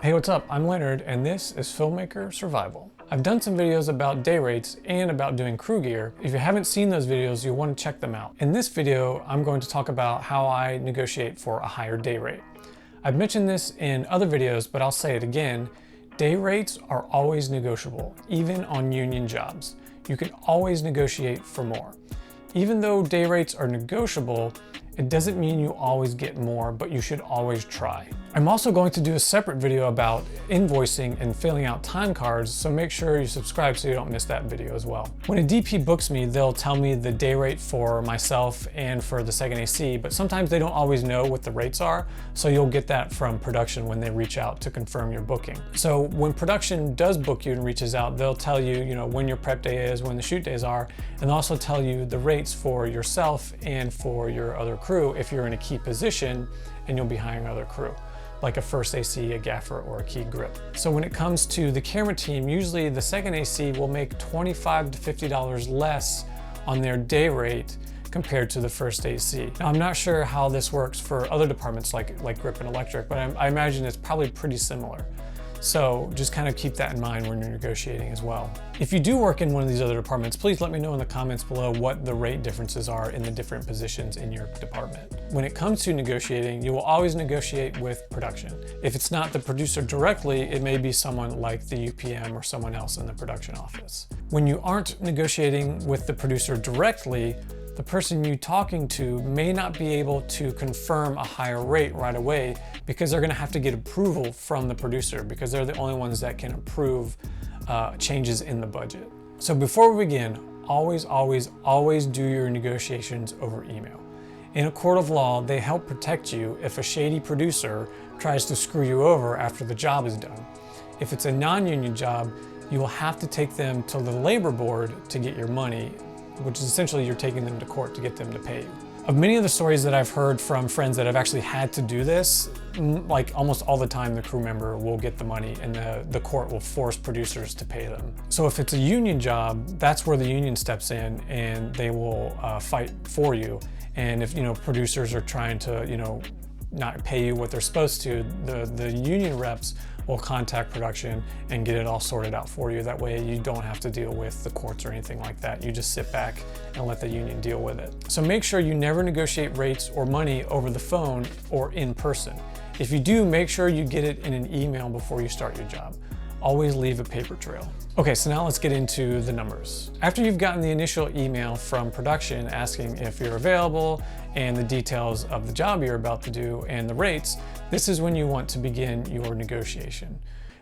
Hey, what's up? I'm Leonard, and this is Filmmaker Survival. I've done some videos about day rates and about doing crew gear. If you haven't seen those videos, you'll want to check them out. In this video, I'm going to talk about how I negotiate for a higher day rate. I've mentioned this in other videos, but I'll say it again. Day rates are always negotiable, even on union jobs. You can always negotiate for more. Even though day rates are negotiable, it doesn't mean you always get more, but you should always try. I'm also going to do a separate video about invoicing and filling out time cards, so make sure you subscribe so you don't miss that video as well. When a DP books me, they'll tell me the day rate for myself and for the second AC, but sometimes they don't always know what the rates are, so you'll get that from production when they reach out to confirm your booking. So when production does book you and reaches out, they'll tell you, when your prep day is, when the shoot days are, and they'll also tell you the rates for yourself and for your other crew if you're in a key position and you'll be hiring other crew, like a first AC, a gaffer, or a key grip. So when it comes to the camera team, usually the second AC will make $25 to $50 less on their day rate compared to the first AC. Now, I'm not sure how this works for other departments like grip and electric, but I imagine it's probably pretty similar. So just kind of keep that in mind when you're negotiating as well. If you do work in one of these other departments, please let me know in the comments below what the rate differences are in the different positions in your department. When it comes to negotiating, you will always negotiate with production. If it's not the producer directly, it may be someone like the UPM or someone else in the production office. When you aren't negotiating with the producer directly, the person you're talking to may not be able to confirm a higher rate right away because they're gonna have to get approval from the producer because they're the only ones that can approve changes in the budget. So before we begin, always do your negotiations over email. In a court of law, they help protect you if a shady producer tries to screw you over after the job is done. If it's a non-union job, you will have to take them to the labor board to get your money, which is essentially you're taking them to court to get them to pay you. Of many of the stories that I've heard from friends that have actually had to do this, like almost all the time the crew member will get the money and the court will force producers to pay them. So if it's a union job, that's where the union steps in and they will fight for you. And if producers are trying to not pay you what they're supposed to, the union reps will contact production and get it all sorted out for you. That way you don't have to deal with the courts or anything like that. You just sit back and let the union deal with it. So make sure you never negotiate rates or money over the phone or in person. If you do, make sure you get it in an email before you start your job. Always leave a paper trail. Okay, so now let's get into the numbers. After you've gotten the initial email from production asking if you're available and the details of the job you're about to do and the rates, this is when you want to begin your negotiation.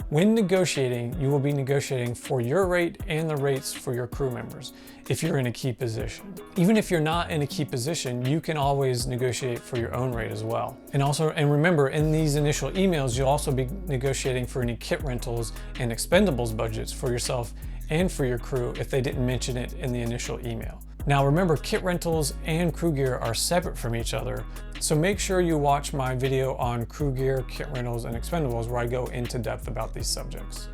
When negotiating, you will be negotiating for your rate and the rates for your crew members if you're in a key position. Even if you're not in a key position, you can always negotiate for your own rate as well. And remember, in these initial emails, you'll also be negotiating for any kit rentals and Expendables budgets for yourself and for your crew if they didn't mention it in the initial email. Now remember, kit rentals and crew gear are separate from each other, so make sure you watch my video on crew gear, kit rentals, and Expendables where I go into depth about these subjects.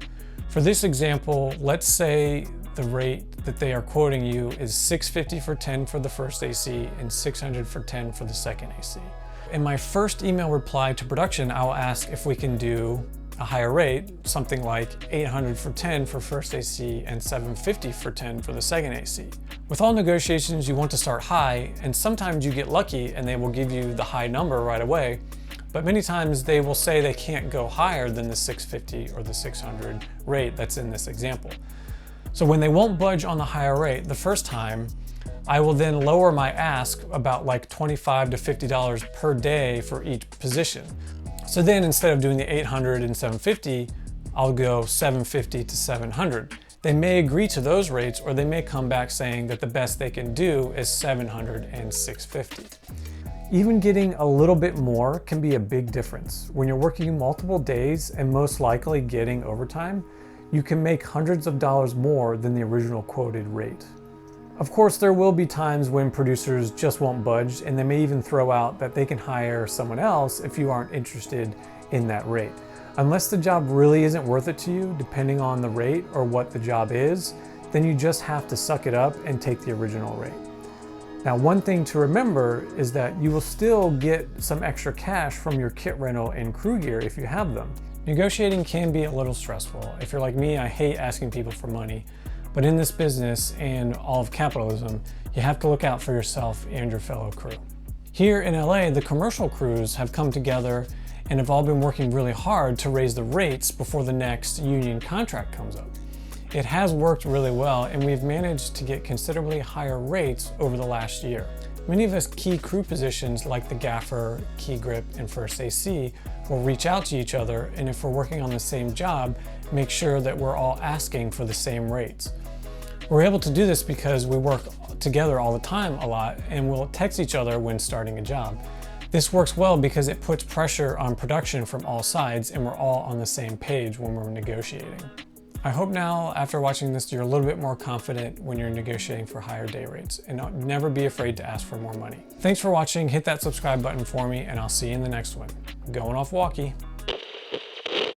For this example, let's say the rate that they are quoting you is $650 for 10 for the first AC and $600 for 10 for the second AC. In my first email reply to production, I will ask if we can do a higher rate, something like $800 for 10 for first AC and $750 for 10 for the second AC. With all negotiations, you want to start high, and sometimes you get lucky and they will give you the high number right away, but many times they will say they can't go higher than the $650 or the $600 rate that's in this example. So when they won't budge on the higher rate the first time, I will then lower my ask about like $25 to $50 per day for each position. So then instead of doing the $800 and $750, I'll go $750 to $700. They may agree to those rates, or they may come back saying that the best they can do is $700 and $650. Even getting a little bit more can be a big difference. When you're working multiple days and most likely getting overtime, you can make hundreds of dollars more than the original quoted rate. Of course, there will be times when producers just won't budge, and they may even throw out that they can hire someone else if you aren't interested in that rate. Unless the job really isn't worth it to you, depending on the rate or what the job is, then you just have to suck it up and take the original rate. Now, one thing to remember is that you will still get some extra cash from your kit rental and crew gear if you have them. Negotiating can be a little stressful. If you're like me, I hate asking people for money, but in this business and all of capitalism, you have to look out for yourself and your fellow crew. Here in LA, the commercial crews have come together and have all been working really hard to raise the rates before the next union contract comes up. It has worked really well, and we've managed to get considerably higher rates over the last year. Many of us key crew positions like the gaffer, key grip, and first AC will reach out to each other, and if we're working on the same job, make sure that we're all asking for the same rates. We're able to do this because we work together all the time a lot, and we'll text each other when starting a job. This works well because it puts pressure on production from all sides, and we're all on the same page when we're negotiating. I hope now, after watching this, you're a little bit more confident when you're negotiating for higher day rates, and never be afraid to ask for more money. Thanks for watching. Hit that subscribe button for me, and I'll see you in the next one. Going off walkie.